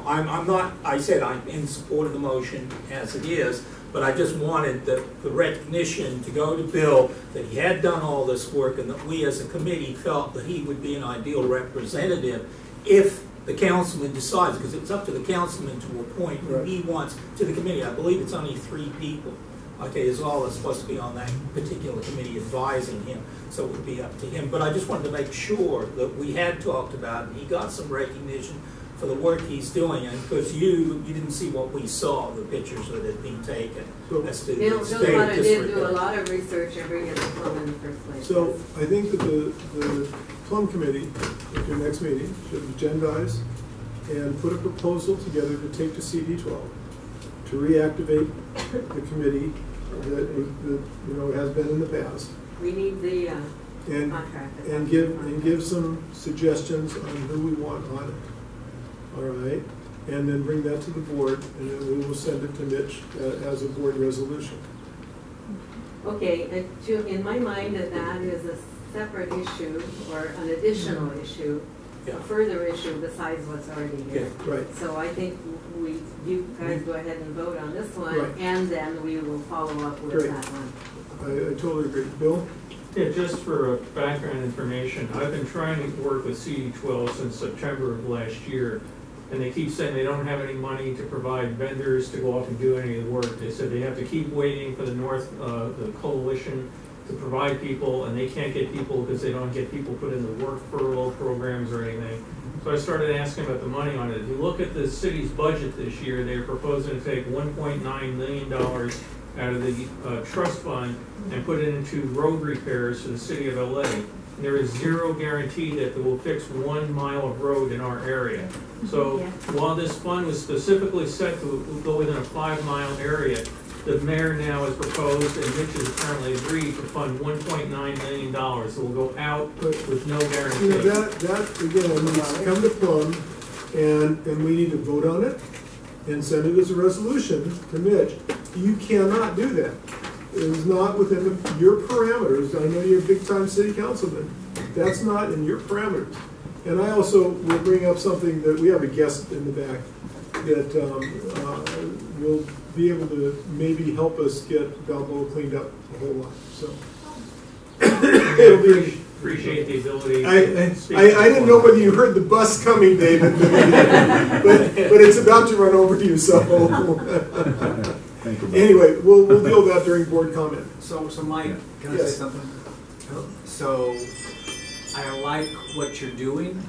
L: I'm not, I said I'm in support of the motion as it is, but I just wanted the recognition to go to Bill that he had done all this work and that we as a committee felt that he would be an ideal representative if the councilman decides, because it's up to the councilman to appoint who he wants to the committee. I believe it's only 3 people, okay, is all that's supposed to be on that particular committee advising him. So it would be up to him. But I just wanted to make sure that we had talked about, and he got some recognition for the work he's doing. And because you didn't see what we saw, the pictures that had been taken. As to
K: Bill
L: the state of
K: did do a
L: disrepair.
K: lot of research and bring it to Plum in the first place.
C: So I think that the Plum Committee, at your next meeting, should agendize and put a proposal together to take to CD12 to reactivate the committee that has been in the past.
K: We need the
C: And,
K: contract.
C: and give some suggestions on who we want on it. All right? And then bring that to the board, and then we will send it to Mitch as a board resolution.
K: Okay, and in my mind, that is a separate issue or an additional issue, a further issue besides what's already here.
C: Yeah, right.
K: So I think you guys go ahead and vote on this one,
C: Right.
K: and then we will follow up with
C: Great.
K: that one.
C: I totally agree. Bill?
M: Yeah, just for background information, I've been trying to work with CD12 since September of last year, and they keep saying they don't have any money to provide vendors to go off and do any of the work. They said they have to keep waiting for the the coalition to provide people, and they can't get people because they don't get people put in the work furlough programs or anything. So I started asking about the money on it. If you look at the city's budget this year, they're proposing to take $1.9 million out of the trust fund and put it into road repairs for the city of LA. And there is zero guarantee that they will fix 1 mile of road in our area. So while this fund was specifically set to go within a 5-mile area, the mayor now has proposed, and Mitch has apparently agreed, to fund $1.9 million. So we'll go out with no guarantee.
C: That again, needs to come to Plum, and we need to vote on it and send it as a resolution to Mitch. You cannot do that. It is not within your parameters. I know you're a big-time city councilman. That's not in your parameters. And I also will bring up something that we have a guest in the back that will be able to maybe help us get Balboa cleaned up a whole lot. So it'll be
M: appreciate the ability
C: I
M: to speak.
C: didn't know whether you heard the bus coming, David, but it's about to run over you, so.
N: Thank you.
C: Anyway, we'll deal with that during board comment.
I: So Mike, can I say
C: Yes.
I: something? So I like what you're doing,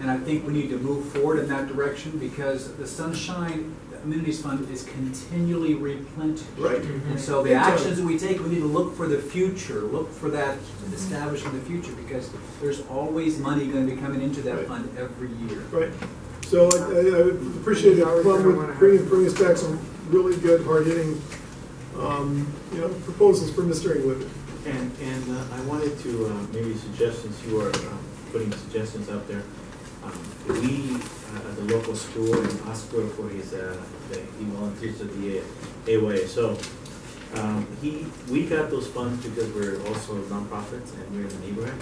I: and I think we need to move forward in that direction because the Sunshine Amenities Fund is continually replenished.
C: Right.
I: And so the actions that we take, we need to look for the future, look for that establishing the future because there's always money going to be coming into that
C: Right.
I: fund every year.
C: Right. So I would appreciate it, Plum, would bring us back some really good, hard-hitting, proposals for Mr. England.
F: And I wanted to maybe suggest, since you are putting suggestions out there, we at the local school and Oscar for his he volunteers at the AYA. So we got those funds because we're also nonprofits and we're in the neighborhood.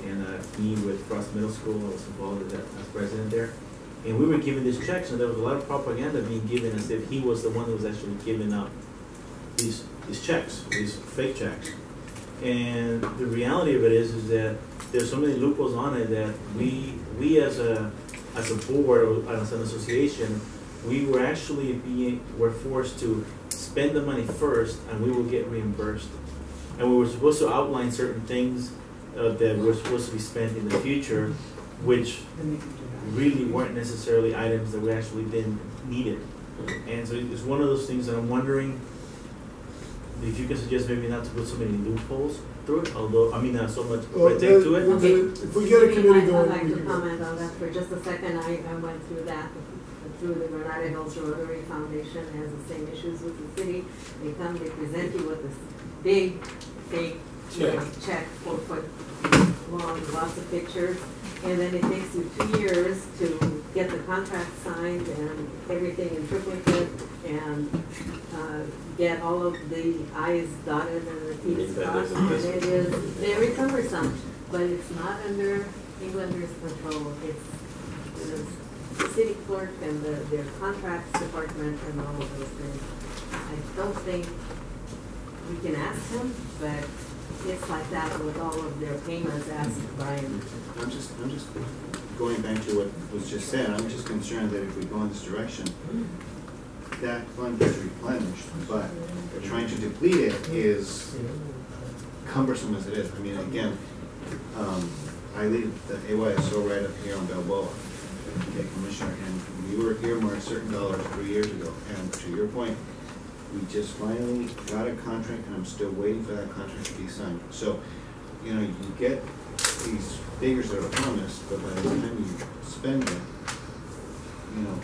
F: And me with Frost Middle School, I was involved as president there. And we were giving these checks, and there was a lot of propaganda being given as if he was the one who was actually giving out these checks, these fake checks. And the reality of it is that there's so many loopholes on it that we as a board or as an association, we were actually were forced to spend the money first, and we will get reimbursed. And we were supposed to outline certain things that were supposed to be spent in the future, which really weren't necessarily items that we actually didn't needed. And so it's one of those things that I'm wondering if you can suggest maybe not to put so many loopholes through it, although, I mean, not so much red tape to it.
C: If we get a committee going.
K: I'd like to comment on that for just a second. I went through that, through the Granada Hills Rotary Foundation, has the same issues with the city. They come, they present you with this big, fake check, 4 foot long, lots of pictures. And then it takes you 2 years to get the contract signed and everything in triplicate and get all of the I's dotted and the T's crossed. And it is very cumbersome, but it's not under Englander's control. It's the city clerk and their contracts department and all of those things. I don't think we can ask them, but it's like that with all of their payments, asked Brian.
N: I'm just going back to what was just said. I'm just concerned that if we go in this direction, that fund is replenished, but trying to deplete it is cumbersome as it is. I mean, again, I lead the AYSO right up here on Balboa, okay, Commissioner, and we were earmarked certain dollars 3 years ago. And to your point, we just finally got a contract, and I'm still waiting for that contract to be signed. So, you get these figures that are promised, but by the time you spend them,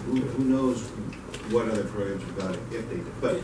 N: who knows what other programs we've got if they do. But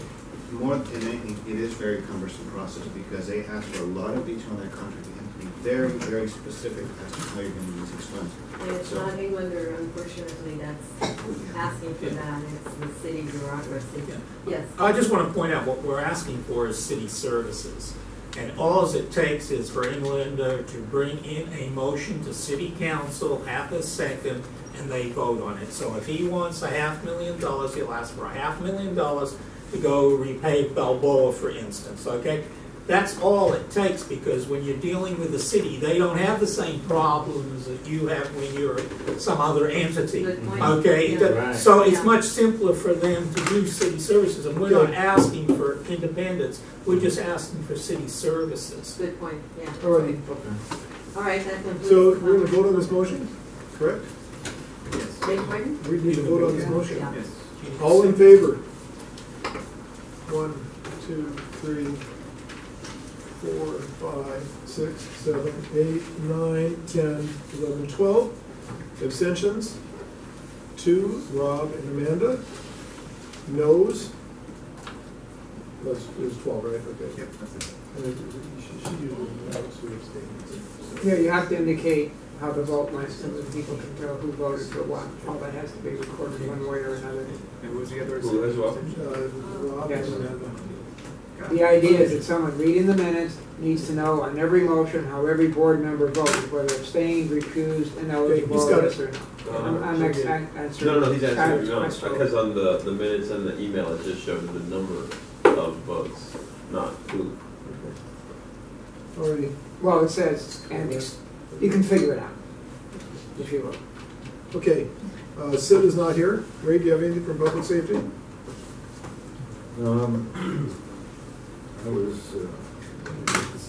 N: more than anything, it is a very cumbersome process because they ask for a lot of detail on that contract. You have to be very, very specific as to how you're going to use these funds.
K: And it's not Englander, unfortunately, that's asking for that. It's the city bureaucracy. Yes.
L: I just want to point out what we're asking for is city services. And all it takes is for Englander to bring in a motion to city council, half a second, and they vote on it. So if he wants $500,000, he'll ask for $500,000 to go repay Balboa, for instance, okay? That's all it takes, because when you're dealing with the city, they don't have the same problems that you have when you're some other entity, okay?
K: Yeah.
F: Right.
L: So it's much simpler for them to do city services, and we're not asking for independence, we're just asking for city services.
K: Good point, yeah.
C: All right.
K: All right, that concludes.
C: So we're going to vote on this motion, correct?
B: Yes.
K: Beg your pardon?
C: We need to vote on this motion.
K: Yeah.
B: Yes.
C: All in favor? 1, 2, 3, 4, 5, 6, 7, 8, 9, 10, 11, 12. Abstentions? 2, Rob and Amanda. Noes? It was 12, right? Okay.
B: Yep, that's it.
C: And she usually knows who abstains.
E: Yeah, you have to indicate how the vote went so that people can tell who voted for what. All that has to be recorded one way or another.
B: And what was the other?
D: Cool, as well.
C: Rob
E: Yes.
C: and Amanda.
E: The idea is that someone reading the minutes needs to know on every motion how every board member voted, whether abstained, recused, ineligible,
C: he's got
E: or
C: it.
E: this or that. I'm answering.
D: No, he's answering, no,
E: question.
D: because on the minutes and the email, it just showed the number of votes, not who.
C: Alrighty.
E: Well, it says, and You can figure it out, if you will.
C: Okay, Sid is not here. Ray, do you have anything from public safety?
G: I was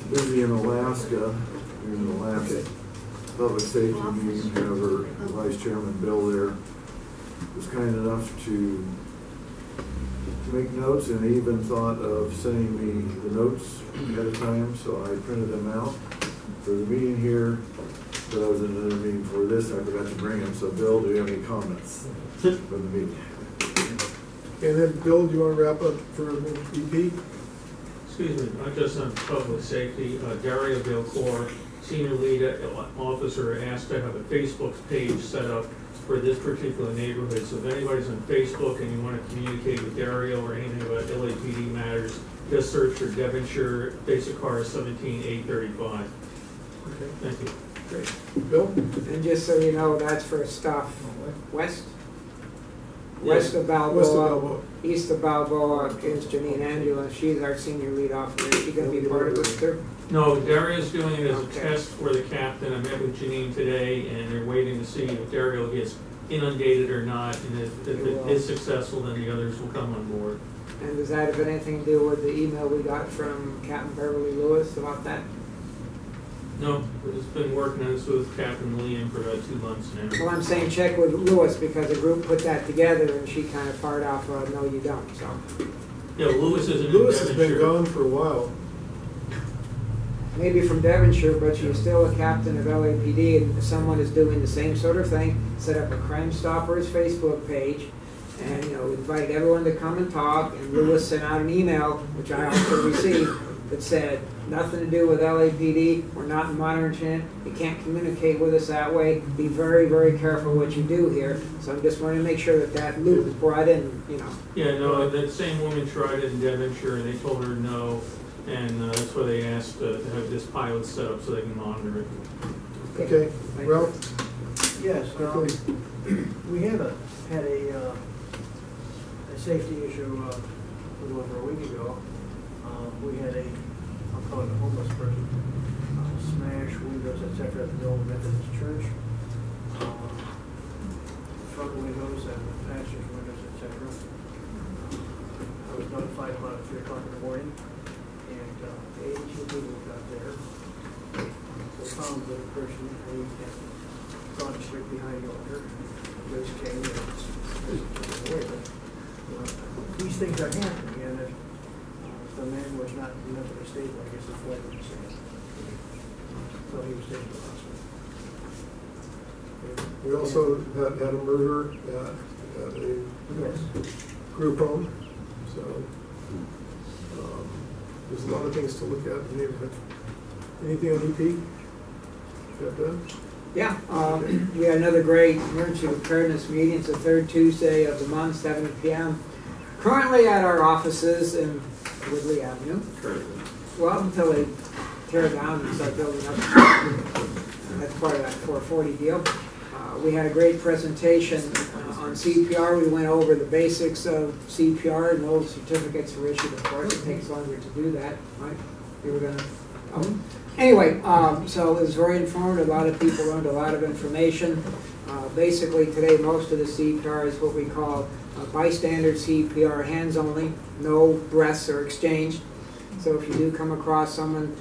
G: busy in Alaska during the last public safety meeting. However, Vice Chairman Bill there was kind enough to make notes, and he even thought of sending me the notes ahead of time, so I printed them out for the meeting here. But I was in another meeting for this, I forgot to bring them. So Bill, do you have any comments from the meeting?
C: And then, Bill, do you want to wrap up for EP?
M: Excuse me, not just on public safety, Dario Belcour, senior lead officer, asked to have a Facebook page set up for this particular neighborhood. So if anybody's on Facebook and you want to communicate with Dario or anything about LAPD matters, just search for Devonshire, basic car 17835.
C: Okay.
M: Thank you.
C: Great. Bill?
E: And just so you know, that's for stuff west
C: West of Balboa.
E: East of Balboa is Janine Angela. She's our senior lead officer. Is she going to be part of this too?
M: No, Dario's doing it as a
E: Okay.
M: test for the captain. I met with Janine today, and they're waiting to see if Dario gets inundated or not, and if it is successful, then the others will come on board.
E: And does that have anything to do with the email we got from Captain Beverly Lewis about that?
M: No, we've just been working on this with Captain Liam for about 2 months now.
E: Well, I'm saying check with Lewis because the group put that together and she kind of fired off, no, you don't, so.
M: Yeah, Lewis isn't in
C: Lewis has been
M: Devonshire.
C: gone for a while.
E: Maybe from Devonshire, but she's still a captain of LAPD, and someone is doing the same sort of thing, set up a Crime Stoppers Facebook page, and, invited everyone to come and talk, and Lewis sent out an email, which I also received, that said, nothing to do with LAPD, we're not in monitoring, you can't communicate with us that way, be very, very careful what you do here. So I'm just wanting to make sure that that loop is brought in,
M: Yeah, no, that same woman tried it in Devonshire, and they told her no, and that's why they asked to have this pilot set up so they can monitor it.
C: Okay, Ralph?
J: Yes, we had a safety issue a little over a week ago. We had I'll call it a homeless person, smash windows, etc. at the old Methodist church. Front windows and the pastor's windows, etc. I was notified about 3 o'clock in the morning, and 82 people got there. They found the person, he had gone straight behind the altar. Police came and away. These things are happening, and the man was not in mentally stable, I guess is what I'm saying. So he was taken to the hospital.
C: We also had a murder at a group home, so there's a lot of things to look at in the neighborhood. Anything on EP? Is that done?
E: Yeah, we had another great emergency preparedness meeting. It's the 3rd Tuesday of the month, 7 p.m. Currently at our offices in Woodley Avenue. Well, until they tear it down and start building up. That's part of that 440 deal. We had a great presentation on CPR. We went over the basics of CPR, and those certificates were issued. Of course, it takes longer to do that, right? You were gonna. Anyway, so it was very informative. A lot of people learned a lot of information. Basically, today, most of the CPR is what we call bystander CPR, hands only, no breaths are exchanged. So if you do come across someone,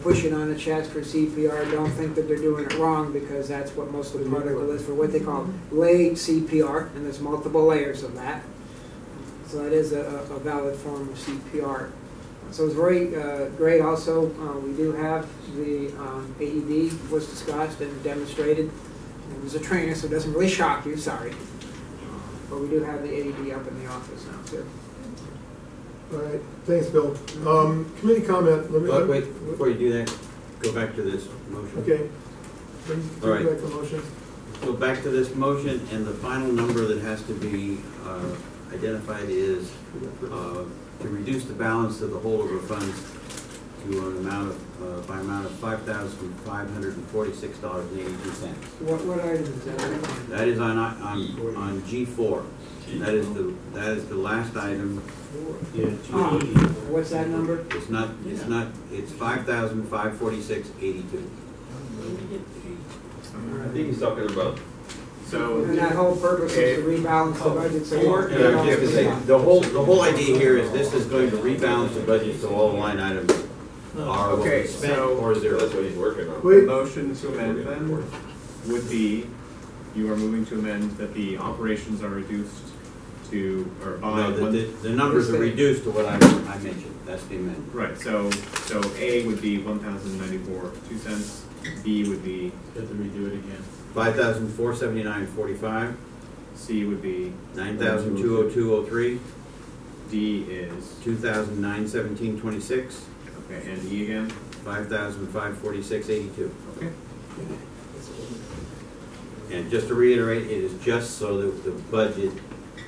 E: pushing on the chest for CPR, don't think that they're doing it wrong, because that's what most of the protocol is for what they call lay CPR, and there's multiple layers of that. So that is a valid form of CPR. So it's very great. Also, we do have the AED was discussed and demonstrated. It was a trainer, so it doesn't really shock you, sorry. But we do have the AED up in the office now, too.
C: All right, thanks, Bill. Committee comment.
A: Wait, before you do that, go back to this motion.
C: Okay.
A: All right.
C: Back the motion.
A: Go back to this motion, and the final number that has to be identified is to reduce the balance of the holdover funds to an amount of $5,546.82.
E: What item is that?
A: That is on G4. That is the last item.
E: What's that number?
A: It's 5,546.82.
D: I think he's talking about,
B: So.
E: And that whole purpose is to rebalance the budget, so we're.
A: And I was just gonna say, the whole idea here is this is going to rebalance the budget so all line items are what we
B: Okay,
A: spent
B: so-
A: or zero.
D: that's what he's working on.
B: The
C: Wait.
B: motion to amend then would be, you are moving to amend that the operations are reduced to, or by
A: No,
B: one.
A: the numbers are reduced to what I mentioned, that's the amendment.
B: Right, so A would be 1,094.02. B would be,
F: Have to redo it again.
A: 5,479.45,
B: C would be,
A: 9,202.03,
B: D is,
A: 2,917.26,
B: okay, and E again?
A: 5,546.82.
B: Okay.
A: And just to reiterate, it is just so that the budget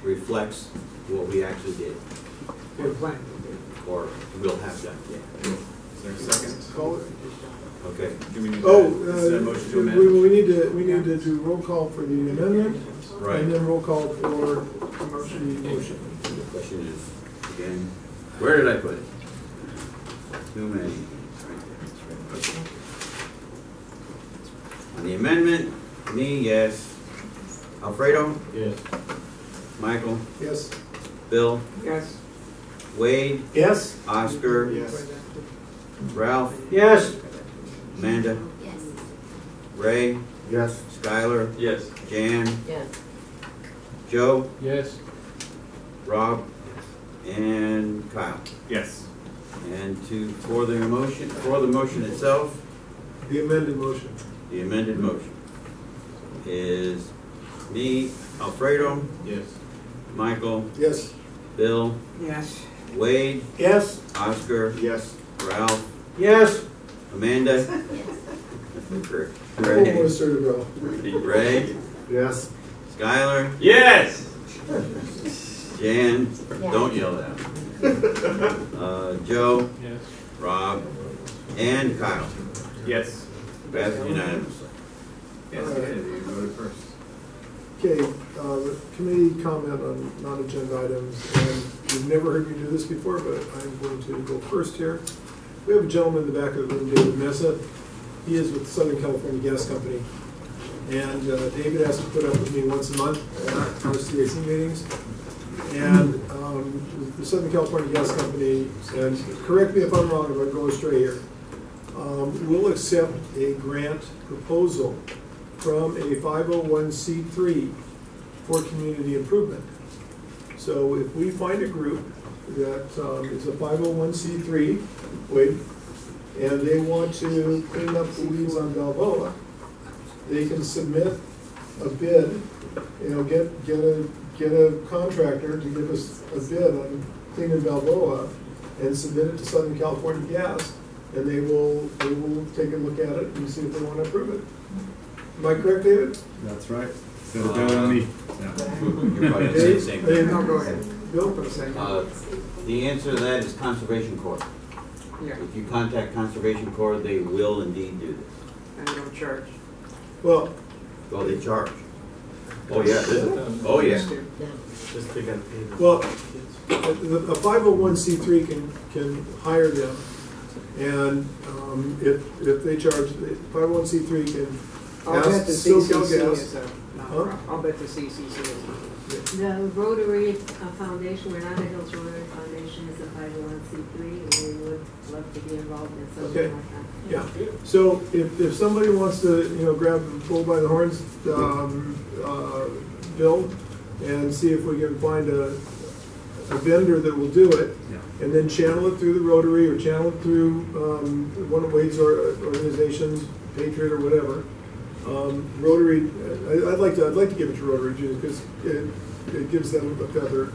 A: reflects what we actually did,
E: We're planning.
A: or will have done.
B: Is there a second?
C: Call it.
A: Okay.
B: Do we need to,
C: Oh,
B: is there a motion to
C: we
B: amend?
C: need to do roll call for the amendment,
A: Right.
C: and then roll call for the motion.
A: The question is, again, where did I put it? Too many. On the amendment, me, yes. Alfredo?
F: Yes.
A: Michael?
C: Yes?
A: Bill?
E: Yes.
A: Wade?
L: Yes?
A: Oscar?
N: Yes.
A: Ralph?
L: Yes.
A: Amanda?
H: Yes.
A: Ray?
G: Yes.
A: Skylar?
D: Yes.
A: Jan?
K: Yes.
A: Joe?
M: Yes.
A: Rob? And Kyle?
B: Yes.
A: And for the motion itself,
C: The amended motion.
A: the amended motion is me, Alfredo,
F: Yes.
A: Michael,
C: Yes.
A: Bill,
E: Yes.
A: Wade,
L: Yes.
A: Oscar,
N: Yes.
A: Ralph,
L: Yes.
A: Amanda,
H: Yes.
A: Ray,
C: Almost started well.
A: Ray,
G: Yes.
A: Skylar,
D: Yes!
A: Jan, don't yell at him. Joe,
M: Yes.
A: Rob, and Kyle.
B: Yes.
A: That's unanimous.
B: Yes, you did. You voted first.
C: Okay, committee comment on non-agenda items, and you've never heard me do this before, but I'm going to go first here. We have a gentleman in the back of the room, David Mesa. He is with Southern California Gas Company. And David has to put up with me once a month at our CAC meetings. And the Southern California Gas Company, and correct me if I'm wrong, if I go astray here, will accept a grant proposal from a 501c3 for community improvement. So if we find a group that is a 501c3, and they want to clean up the weeds on Balboa, they can submit a bid, get a contractor to give us a bid on cleaning Balboa and submit it to Southern California Gas, and they will take a look at it and see if they want to approve it. Am I correct, David?
O: That's right. So better than me.
A: You're probably gonna say the same thing.
E: No, go ahead.
C: Bill?
E: For a second.
A: The answer to that is Conservation Corps.
E: Yeah,
A: If you contact Conservation Corps, they will indeed do this.
E: and they don't charge.
C: Well,
A: Well, they charge. Oh, yeah. Oh, yeah.
F: Just they gotta pay them.
C: well, a 501c3 can hire them, and if they charge, 501c3 can
E: I'll bet
C: ask
E: the
C: SoCal
E: CCC
C: Gas.
E: is a, no, I'll bet the CCC is
K: The Rotary Foundation, we're not a Hills Rotary Foundation, is a 501c3, and we would love to be involved in something
C: Okay.
K: like that.
C: Yeah, so if somebody wants to, grab the bull by the horns, Bill, and see if we can find a vendor that will do it, and then channel it through the Rotary, or channel it through one of Wade's organizations, Patriot or whatever. Rotary, I'd like to give it to Rotary, because it gives them a feather,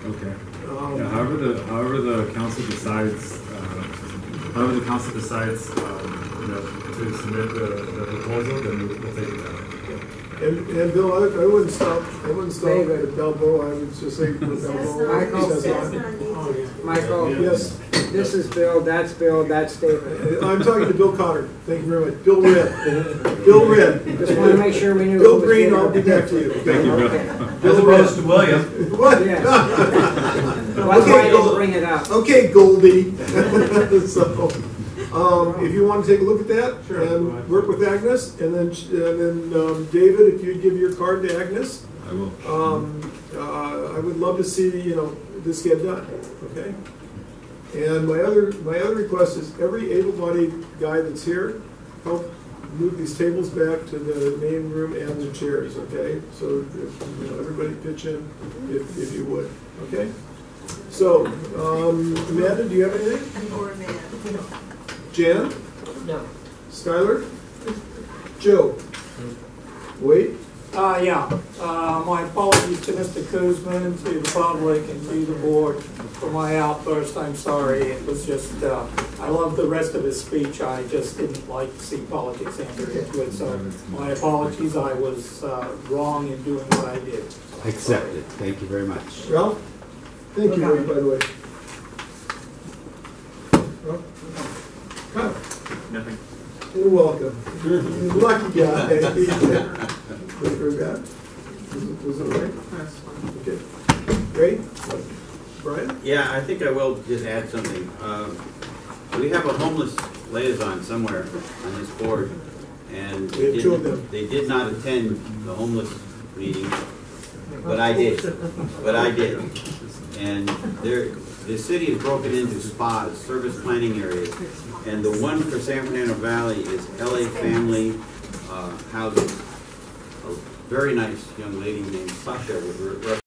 O: Okay. However the council decides, to submit the proposal, then we'll take it down.
C: And Bill, I wouldn't stop
E: David.
C: at Balboa, I would just say Balboa.
E: Michael,
C: Yes.
E: this is Bill, that's David.
C: I'm talking to Bill Cotter. Thank you very much. Bill Red. Bill Red.
E: Just want to make sure we knew.
C: Bill
E: who was
C: Green,
E: getting
C: I'll be
E: it.
C: back to you.
O: Thank you, Bill.
E: Okay.
C: Bill Red.
O: William.
C: What?
E: Yeah. That's why I didn't bring it up.
C: Okay, Goldie. So, If you want to take a look at that
M: Sure.
C: and work with Agnes, and then David, if you'd give your card to Agnes.
O: I will.
C: I would love to see, this get done, okay? And my other request is every able-bodied guy that's here, help move these tables back to the main room and the chairs, okay? So, everybody pitch in if you would, okay? So, Amanda, do you have anything?
K: Or man.
C: Jan?
J: No.
C: Skylar? Joe? Wade?
L: Yeah, my apologies to Mr. Kuzman, to the public, and to the board for my outburst. I'm sorry. It was just, I love the rest of his speech. I just didn't like to see politics enter into it. So my apologies. I was wrong in doing what I did.
A: Accepted. Thank you very much.
C: Ralph? Thank you, Wade, by the way. Ralph? Kyle?
B: Nothing.
C: You're welcome. You're a lucky guy. Was it very bad? Was it all right? Okay. Great. Brian?
A: Yeah, I think I will just add something. We have a homeless liaison somewhere on this board, and
C: We have two of them.
A: they did not attend the homeless meeting, but I did. But I did. And the city is broken into spas, service planning areas, and the one for San Fernando Valley is LA Family Housing. A very nice young lady named Sasha was